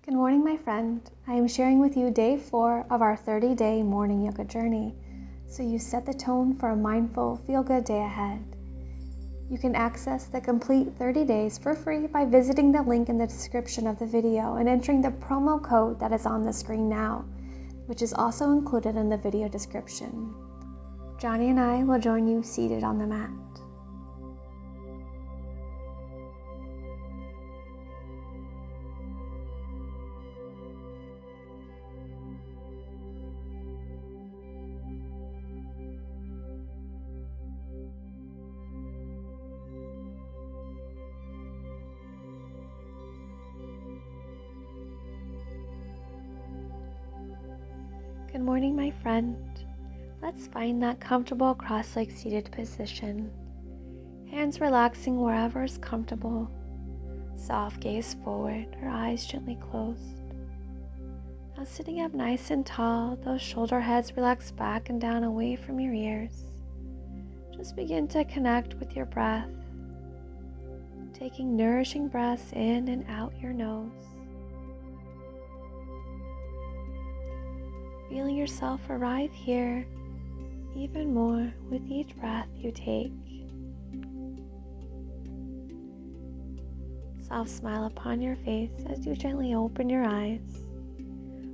Good morning, my friend. I am sharing with you day 4 of our 30-day morning yoga journey, so you set the tone for a mindful, feel-good day ahead. You can access the complete 30 days for free by visiting the link in the description of the video and entering the promo code that is on the screen now, which is also included in the video description. Johnny and I will join you seated on the mat. Good morning, my friend. Let's find that comfortable cross-legged seated position. Hands relaxing wherever is comfortable. Soft gaze forward, or eyes gently closed. Now sitting up nice and tall, those shoulder heads relax back and down away from your ears. Just begin to connect with your breath, taking nourishing breaths in and out your nose. Feeling yourself arrive here even more with each breath you take. Soft smile upon your face as you gently open your eyes.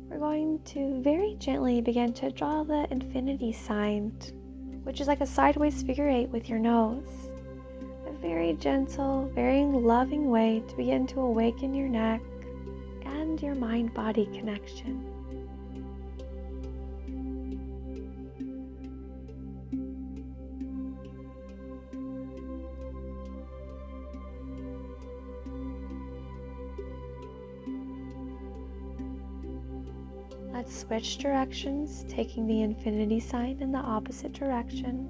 We're going to very gently begin to draw the infinity sign, which is like a sideways figure 8 with your nose. A very gentle, very loving way to begin to awaken your neck and your mind-body connection. Let's switch directions, taking the infinity sign in the opposite direction.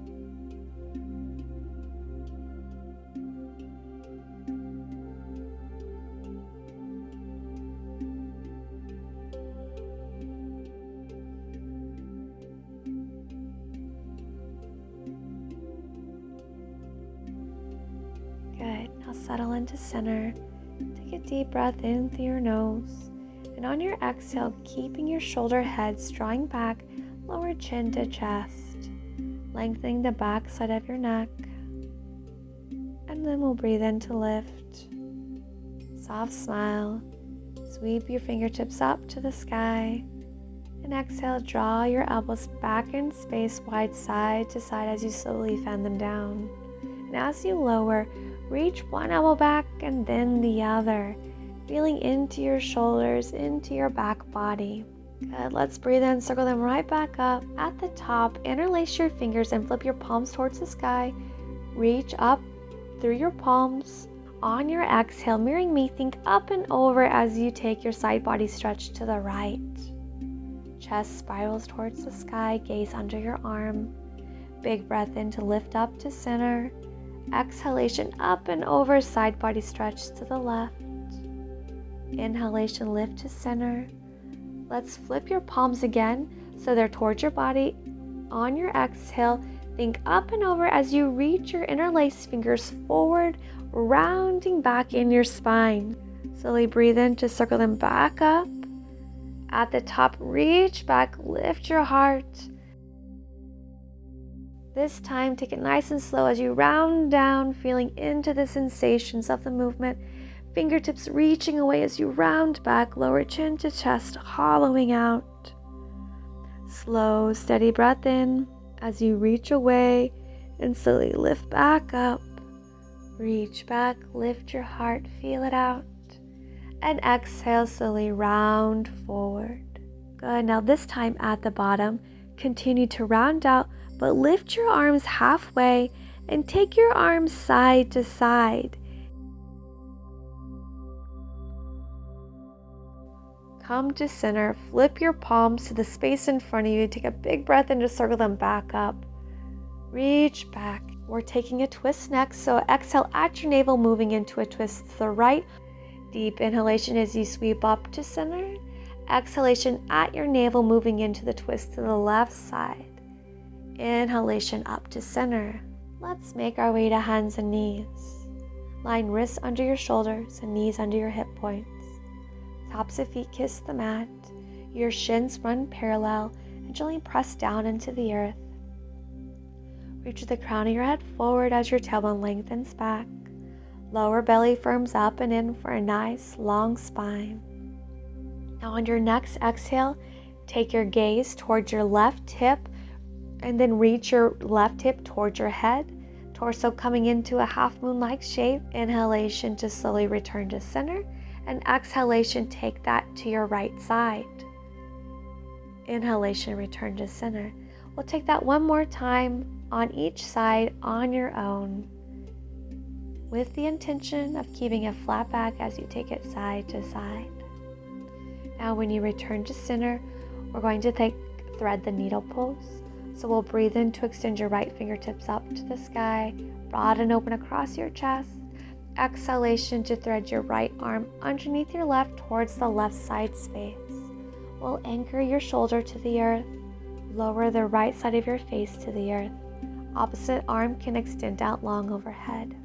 Good. Now settle into center. Take a deep breath in through your nose. And on your exhale, keeping your shoulder heads drawing back, lower chin to chest, lengthening the back side of your neck. And then we'll breathe in to lift. Soft smile. Sweep your fingertips up to the sky. And exhale, draw your elbows back in space wide side to side as you slowly fan them down. And as you lower, reach one elbow back and then the other. Feeling into your shoulders, into your back body. Good. Let's breathe in, circle them right back up. At the top, interlace your fingers and flip your palms towards the sky. Reach up through your palms. On your exhale, mirroring me, think up and over as you take your side body stretch to the right. Chest spirals towards the sky, gaze under your arm. Big breath in to lift up to center. Exhalation up and over, side body stretch to the left. Inhalation, lift to center. Let's flip your palms again so they're towards your body. On your exhale, think up and over as you reach your interlaced fingers forward, rounding back in your spine. Slowly breathe in to circle them back up. At the top, reach back, lift your heart. This time, take it nice and slow as you round down, feeling into the sensations of the movement. Fingertips reaching away as you round back, lower chin to chest, hollowing out. Slow, steady breath in as you reach away and slowly lift back up. Reach back, lift your heart, feel it out. And exhale, slowly round forward. Good. Now this time at the bottom, continue to round out, but lift your arms halfway and take your arms side to side. Come to center, flip your palms to the space in front of you, take a big breath in to circle them back up. Reach back. We're taking a twist next, so exhale at your navel, moving into a twist to the right. Deep inhalation as you sweep up to center. Exhalation at your navel, moving into the twist to the left side. Inhalation up to center. Let's make our way to hands and knees. Line wrists under your shoulders and knees under your hip points. Tops of feet kiss the mat. Your shins run parallel and gently press down into the earth. Reach the crown of your head forward as your tailbone lengthens back. Lower belly firms up and in for a nice long spine. Now on your next exhale, take your gaze towards your left hip and then reach your left hip towards your head. Torso coming into a half moon-like shape. Inhalation to slowly return to center, and exhalation take that to your right side. Inhalation, return to center. We'll take that one more time on each side on your own, with the intention of keeping a flat back as you take it side to side. Now when you return to center, we're going to thread the needle pose. So we'll breathe in to extend your right fingertips up to the sky, broad and open across your chest. Exhalation to thread your right arm underneath your left towards the left side space. We'll anchor your shoulder to the earth. Lower the right side of your face to the earth. Opposite arm can extend out long overhead.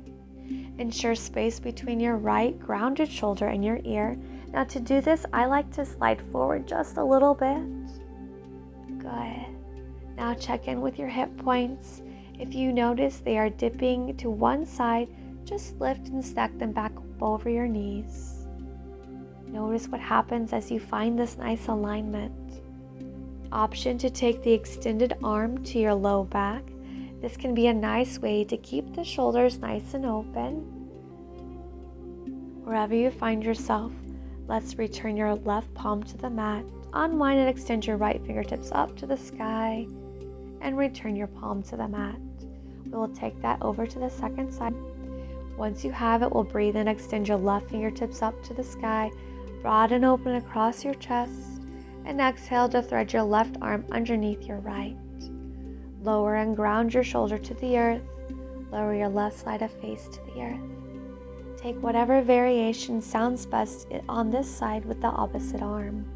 Ensure space between your right grounded shoulder and your ear. Now to do this, I like to slide forward just a little bit. Good. Now check in with your hip points. If you notice they are dipping to one side, just lift and stack them back over your knees. Notice what happens as you find this nice alignment. Option to take the extended arm to your low back. This can be a nice way to keep the shoulders nice and open. Wherever you find yourself, let's return your left palm to the mat. Unwind and extend your right fingertips up to the sky and return your palm to the mat. We will take that over to the second side. Once you have it, we'll breathe and extend your left fingertips up to the sky, broad and open across your chest, and exhale to thread your left arm underneath your right. Lower and ground your shoulder to the earth. Lower your left side of face to the earth. Take whatever variation sounds best on this side with the opposite arm.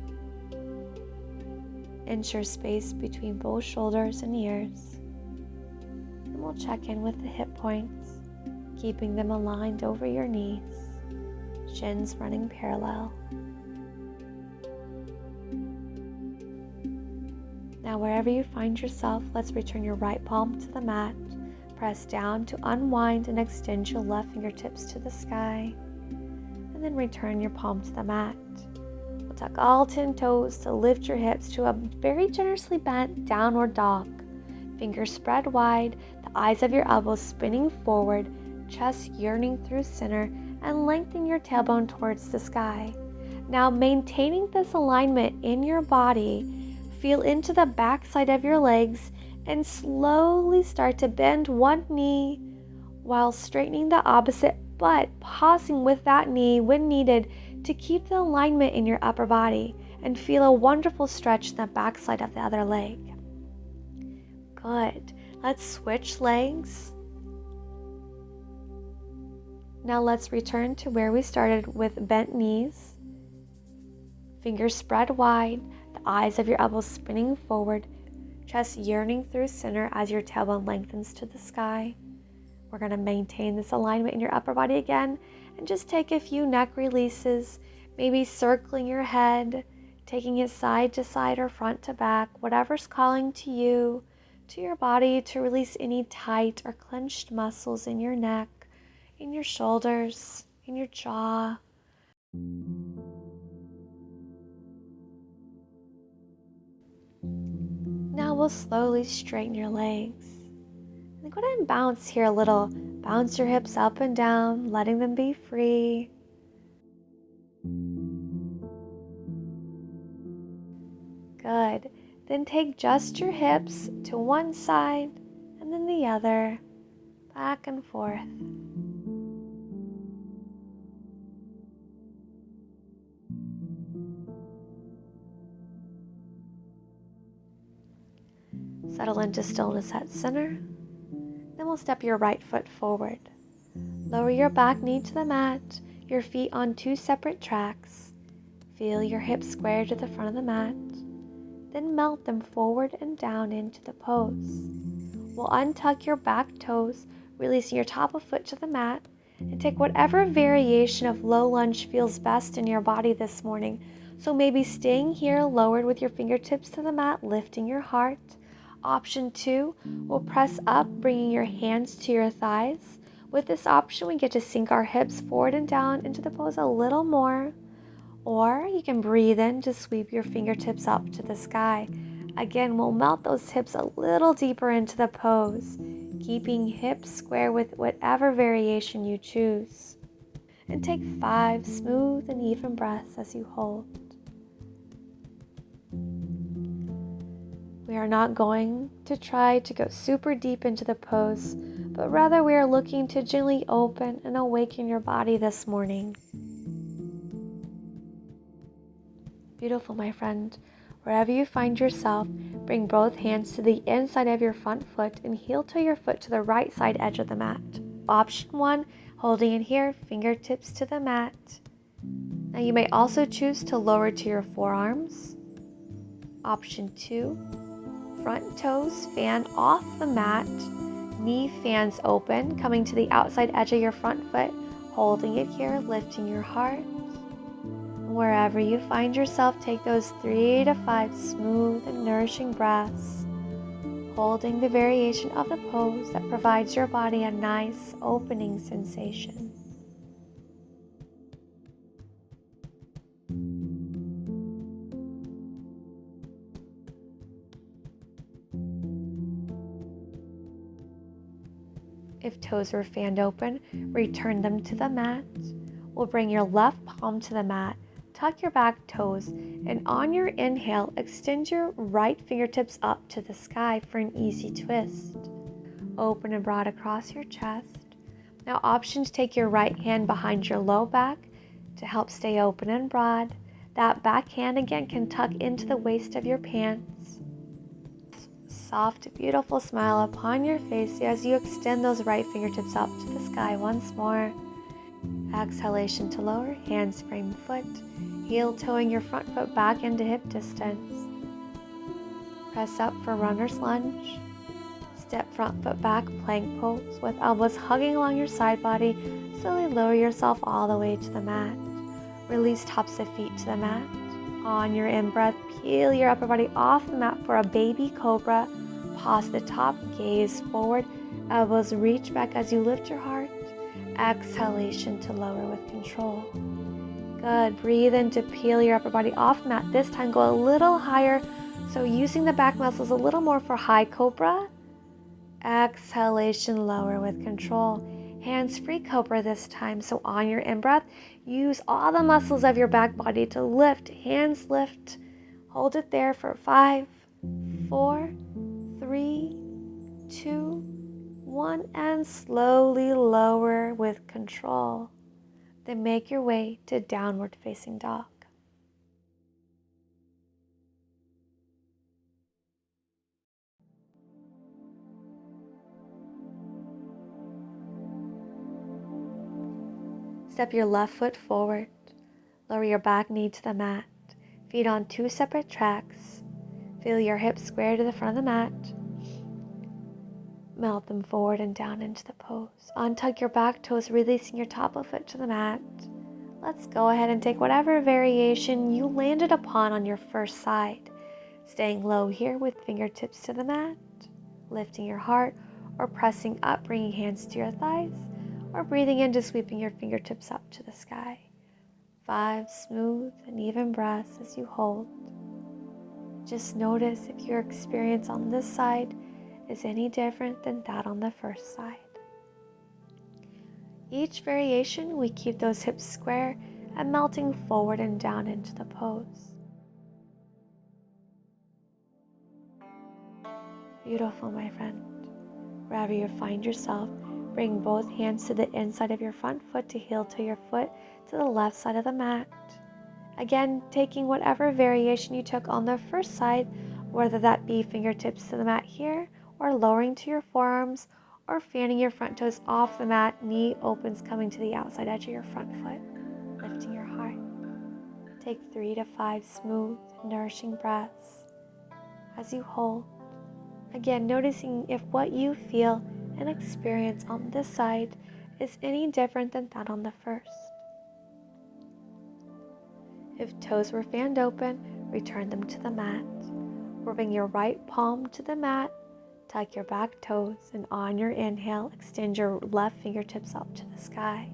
Ensure space between both shoulders and ears. And we'll check in with the hip points, keeping them aligned over your knees, shins running parallel. Now wherever you find yourself, let's return your right palm to the mat. Press down to unwind and extend your left fingertips to the sky. And then return your palm to the mat. We'll tuck all 10 toes to lift your hips to a very generously bent downward dog. Fingers spread wide, the eyes of your elbows spinning forward, chest yearning through center, and lengthen your tailbone towards the sky. Now maintaining this alignment in your body, feel into the back side of your legs and slowly start to bend one knee while straightening the opposite, but pausing with that knee when needed to keep the alignment in your upper body, and feel a wonderful stretch in the back side of the other leg. Good. Let's switch legs. Now let's return to where we started with bent knees. Fingers spread wide, the eyes of your elbows spinning forward, chest yearning through center as your tailbone lengthens to the sky. We're going to maintain this alignment in your upper body again and just take a few neck releases, maybe circling your head, taking it side to side or front to back, whatever's calling to you, to your body, to release any tight or clenched muscles in your neck, in your shoulders, in your jaw. Now we'll slowly straighten your legs. And go ahead and bounce here a little. Bounce your hips up and down, letting them be free. Good. Then take just your hips to one side and then the other, back and forth. Settle into stillness at center. Then we'll step your right foot forward. Lower your back knee to the mat, your feet on 2 separate tracks. Feel your hips square to the front of the mat. Then melt them forward and down into the pose. We'll untuck your back toes, releasing your top of foot to the mat, and take whatever variation of low lunge feels best in your body this morning. So maybe staying here lowered with your fingertips to the mat, lifting your heart. Option 2, we'll press up, bringing your hands to your thighs. With this option, we get to sink our hips forward and down into the pose a little more. Or you can breathe in to sweep your fingertips up to the sky. Again, we'll melt those hips a little deeper into the pose, keeping hips square with whatever variation you choose. And take 5 smooth and even breaths as you hold. We are not going to try to go super deep into the pose, but rather we are looking to gently open and awaken your body this morning. Beautiful, my friend. Wherever you find yourself, bring both hands to the inside of your front foot and heel toe your foot to the right side edge of the mat. Option 1, holding it here, fingertips to the mat. Now you may also choose to lower to your forearms. Option 2, front toes fan off the mat, knee fans open, coming to the outside edge of your front foot, holding it here, lifting your heart. Wherever you find yourself, take those 3 to 5 smooth and nourishing breaths, holding the variation of the pose that provides your body a nice opening sensation. If toes were fanned open, return them to the mat. We'll bring your left palm to the mat, tuck your back toes, and on your inhale, extend your right fingertips up to the sky for an easy twist. Open and broad across your chest. Now option to take your right hand behind your low back to help stay open and broad. That back hand again can tuck into the waist of your pants. Soft, beautiful smile upon your face as you extend those right fingertips up to the sky once more. Exhalation to lower, hands frame foot, heel toeing your front foot back into hip distance. Press up for runner's lunge. Step front foot back, plank pose with elbows hugging along your side body. Slowly lower yourself all the way to the mat. Release tops of feet to the mat. On your in-breath, peel your upper body off the mat for a baby cobra. Pause the top, gaze forward, elbows reach back as you lift your heart. Exhalation to lower with control. Good. Breathe in to peel your upper body off the mat. This time go a little higher, so using the back muscles a little more for high cobra. Exhalation, lower with control. Hands free cobra this time. So on your in-breath, use all the muscles of your back body to lift. Hands lift. Hold it there for 5, 4, 3, 2, 1, and slowly lower with control. Then make your way to downward facing dog. Step your left foot forward. Lower your back knee to the mat. Feet on 2 separate tracks. Feel your hips square to the front of the mat. Melt them forward and down into the pose. Untug your back toes, releasing your top of foot to the mat. Let's go ahead and take whatever variation you landed upon on your first side. Staying low here with fingertips to the mat, lifting your heart, or pressing up, bringing hands to your thighs, or breathing into sweeping your fingertips up to the sky. 5 smooth and even breaths as you hold. Just notice if your experience on this side is any different than that on the first side. Each variation, we keep those hips square and melting forward and down into the pose. Beautiful, my friend. Wherever you find yourself, bring both hands to the inside of your front foot to heel toe your foot to the left side of the mat. Again, taking whatever variation you took on the first side, whether that be fingertips to the mat here, or lowering to your forearms, or fanning your front toes off the mat, knee opens coming to the outside edge of your front foot, lifting your heart. Take 3 to 5 smooth, nourishing breaths as you hold. Again, noticing if what you feel and experience on this side is any different than that on the first. If toes were fanned open, return them to the mat. Or bring your right palm to the mat, tuck your back toes, and on your inhale, extend your left fingertips up to the sky.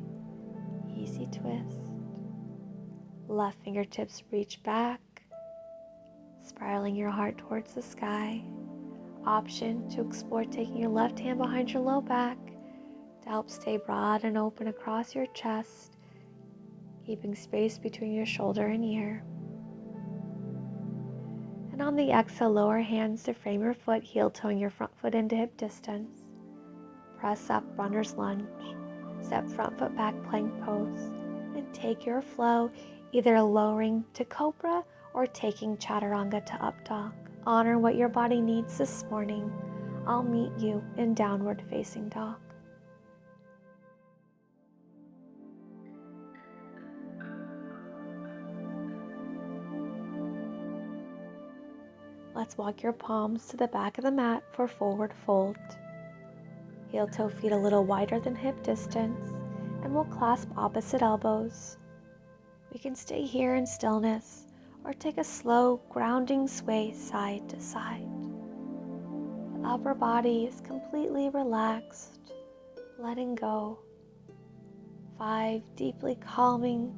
Easy twist. Left fingertips reach back, spiraling your heart towards the sky. Option to explore taking your left hand behind your low back to help stay broad and open across your chest, keeping space between your shoulder and ear. And on the exhale, lower hands to frame your foot, heel toeing your front foot into hip distance. Press up, runner's lunge. Step front foot back, plank pose. And take your flow, either lowering to cobra or taking chaturanga to up dog. Honor what your body needs this morning. I'll meet you in downward facing dog. Let's walk your palms to the back of the mat for forward fold. Heel toe feet a little wider than hip distance, and we'll clasp opposite elbows. We can stay here in stillness or take a slow grounding sway side to side. The upper body is completely relaxed, letting go. 5 deeply calming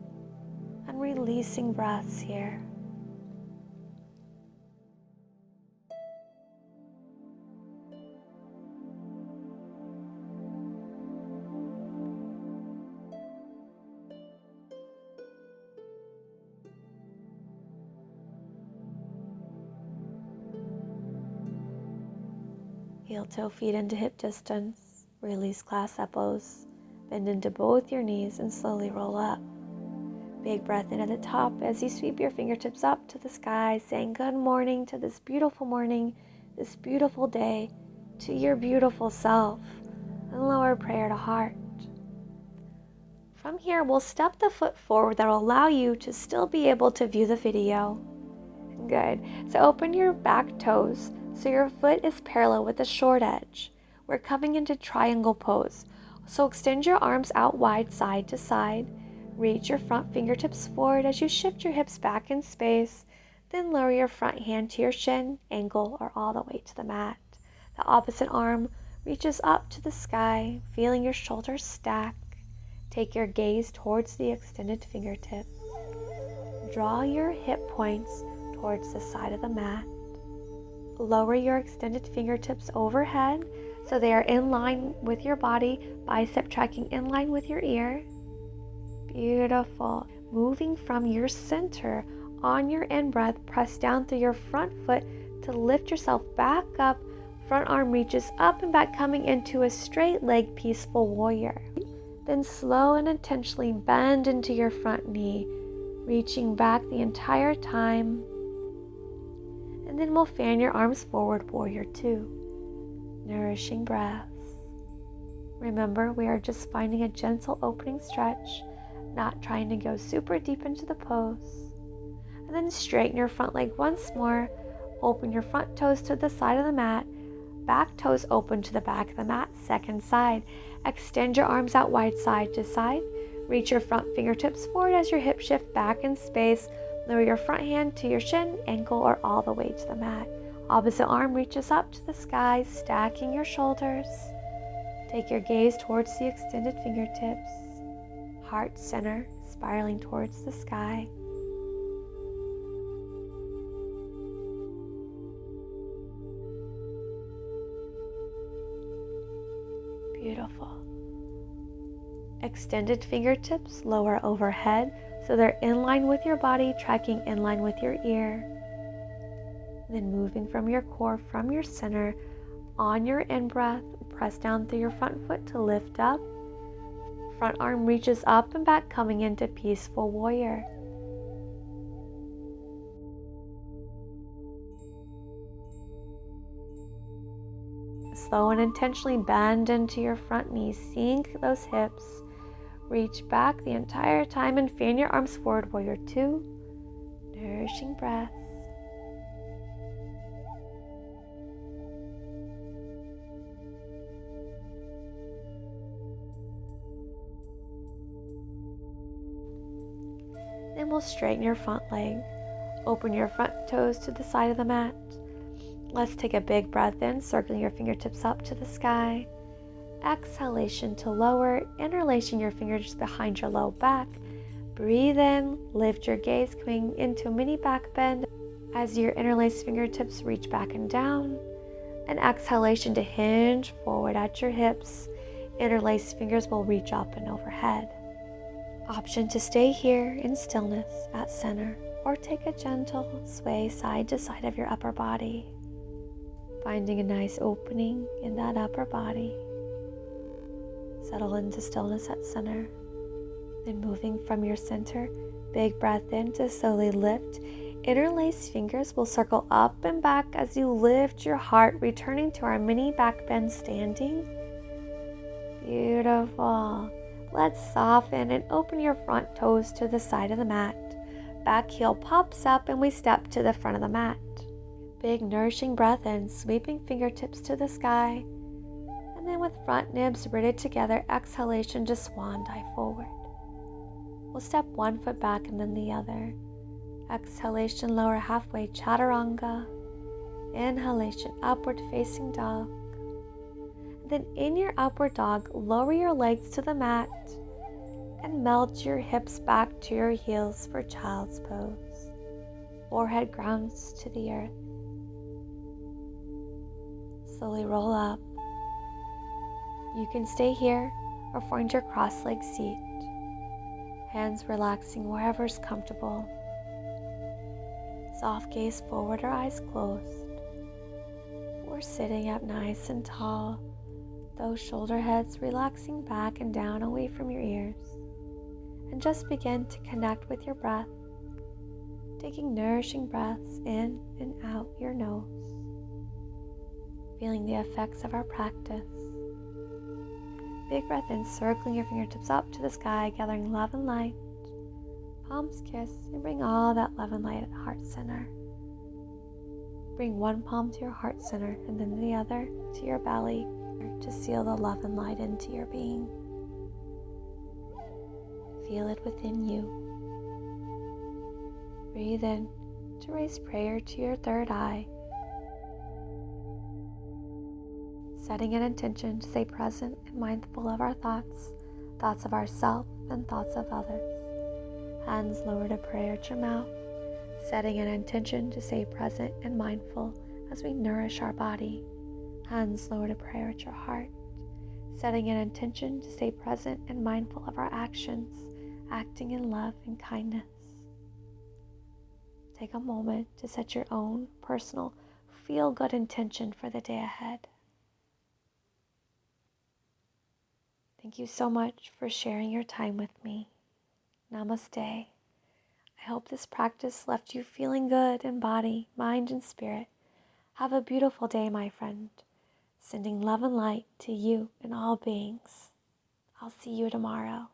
and releasing breaths here. Heel toe feet into hip distance. Release clasp elbows. Bend into both your knees and slowly roll up. Big breath in at the top as you sweep your fingertips up to the sky, saying good morning to this beautiful day, to your beautiful self, and lower prayer to heart. From here, we'll step the foot forward that will allow you to still be able to view the video. Good. So open your back toes so your foot is parallel with the short edge. We're coming into triangle pose. So extend your arms out wide side to side. Reach your front fingertips forward as you shift your hips back in space. Then lower your front hand to your shin, ankle, or all the way to the mat. The opposite arm reaches up to the sky, feeling your shoulders stack. Take your gaze towards the extended fingertip. Draw your hip points towards the side of the mat. Lower your extended fingertips overhead so they are in line with your body, bicep tracking in line with your ear. Beautiful. Moving from your center, on your in-breath, press down through your front foot to lift yourself back up. Front arm reaches up and back, coming into a straight leg peaceful warrior. Then slow and intentionally bend into your front knee, reaching back the entire time. And then we'll fan your arms forward, warrior 2. Nourishing breaths. Remember, we are just finding a gentle opening stretch, not trying to go super deep into the pose. And then straighten your front leg once more. Open your front toes to the side of the mat. Back toes open to the back of the mat, second side. Extend your arms out wide side to side. Reach your front fingertips forward as your hips shift back in space. Lower your front hand to your shin, ankle, or all the way to the mat. Opposite arm reaches up to the sky, stacking your shoulders. Take your gaze towards the extended fingertips. Heart center, spiraling towards the sky. Beautiful. Extended fingertips lower overhead so they're in line with your body, tracking in line with your ear. Then moving from your core, from your center, on your in-breath, press down through your front foot to lift up. Front arm reaches up and back, coming into peaceful warrior. Slow and intentionally bend into your front knees, sink those hips. Reach back the entire time and fan your arms forward, warrior 2. Nourishing breaths. And we'll straighten your front leg. Open your front toes to the side of the mat. Let's take a big breath in, circling your fingertips up to the sky. Exhalation to lower, interlacing your fingers behind your low back. Breathe in, lift your gaze, coming into a mini back bend as your interlaced fingertips reach back and down. An exhalation to hinge forward at your hips. Interlaced fingers will reach up and overhead. Option to stay here in stillness at center, or take a gentle sway side to side of your upper body. Finding a nice opening in that upper body. Settle into stillness at center. Then moving from your center, big breath in to slowly lift. Interlaced fingers will circle up and back as you lift your heart, returning to our mini back bend standing. Beautiful. Let's soften and open your front toes to the side of the mat. Back heel pops up and we step to the front of the mat. Big nourishing breath in, sweeping fingertips to the sky. And then with front nibs rooted together, exhalation to swan dive forward. We'll step one foot back and then the other. Exhalation, lower halfway, chaturanga. Inhalation, upward facing dog. Then in your upward dog, lower your legs to the mat and melt your hips back to your heels for child's pose. Forehead grounds to the earth. Slowly roll up. You can stay here or find your cross-legged seat. Hands relaxing wherever's comfortable. Soft gaze forward or eyes closed. We're sitting up nice and tall, those shoulder heads relaxing back and down away from your ears. And just begin to connect with your breath, taking nourishing breaths in and out your nose. Feeling the effects of our practice. Big breath in, circling your fingertips up to the sky, gathering love and light. Palms kiss and bring all that love and light at heart center. Bring one palm to your heart center and then the other to your belly to seal the love and light into your being. Feel it within you. Breathe in to raise prayer to your third eye. Setting an intention to stay present and mindful of our thoughts, thoughts of ourselves and thoughts of others. Hands lower to prayer at your mouth, setting an intention to stay present and mindful as we nourish our body. Hands lower to prayer at your heart, setting an intention to stay present and mindful of our actions, acting in love and kindness. Take a moment to set your own personal feel-good intention for the day ahead. Thank you so much for sharing your time with me. Namaste. I hope this practice left you feeling good in body, mind, and spirit. Have a beautiful day, my friend. Sending love and light to you and all beings. I'll see you tomorrow.